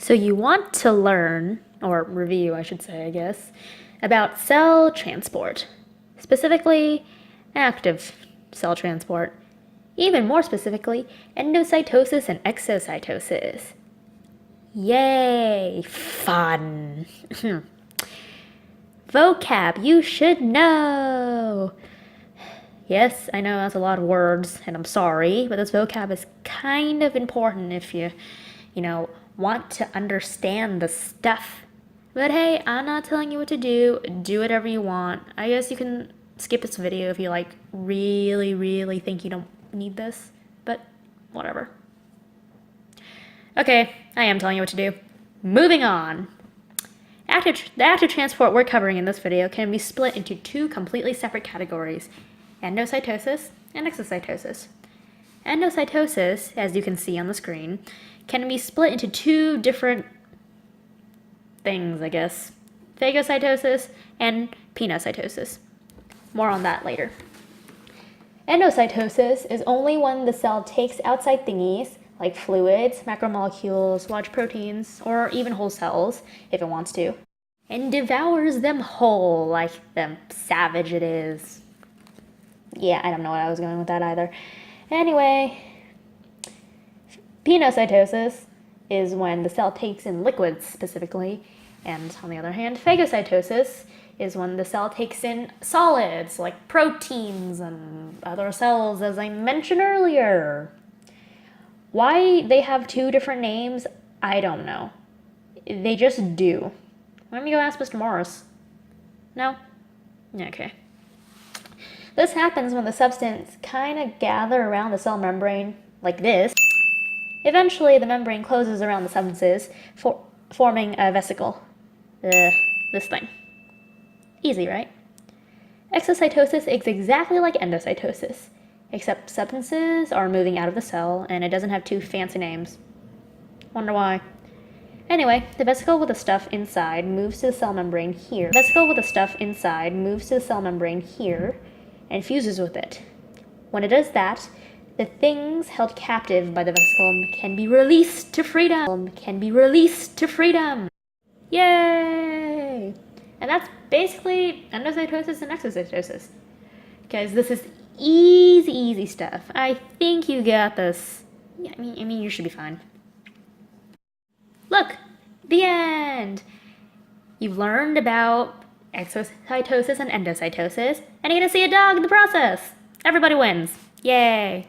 So you want to learn, or review I should say, I guess, about cell transport, specifically active cell transport, even more specifically, endocytosis and exocytosis. Yay, fun. Vocab you should know. Yes, I know that's a lot of words, and I'm sorry, but this vocab is kind of important if you want to understand the stuff. But hey, I'm not telling you what to do. Do whatever you want. I guess you can skip this video if you really think you don't need this, but whatever. Okay, I am telling you what to do. Moving on. The active transport we're covering in this video can be split into two completely separate categories: endocytosis and exocytosis. Endocytosis, as you can see on the screen, can be split into two different things, I guess. Phagocytosis and pinocytosis. More on that later. Endocytosis is only when the cell takes outside thingies, like fluids, macromolecules, large proteins, or even whole cells, if it wants to, and devours them whole like the savage it is. Yeah, I don't know what I was going with that either. Anyway, pinocytosis is when the cell takes in liquids specifically, and on the other hand, phagocytosis is when the cell takes in solids like proteins and other cells, as I mentioned earlier. Why they have two different names, I don't know. They just do. Let me go ask Mr. Morris. No? Okay. This happens when the substance kind of gather around the cell membrane, like this. Eventually, the membrane closes around the substances, forming a vesicle. This thing. Easy, right? Exocytosis is exactly like endocytosis, except substances are moving out of the cell, and it doesn't have two fancy names. Wonder why. Anyway, the vesicle with the stuff inside moves to the cell membrane here. The vesicle with the stuff inside moves to the cell membrane here and fuses with it. When it does that, the things held captive by the vesicle can be released to freedom. Yay! And that's basically endocytosis and exocytosis. Guys, this is easy stuff. I think you got this. Yeah, I mean, you should be fine. Look, the end. You've learned about exocytosis and endocytosis, and you're gonna see a dog in the process. Everybody wins. Yay.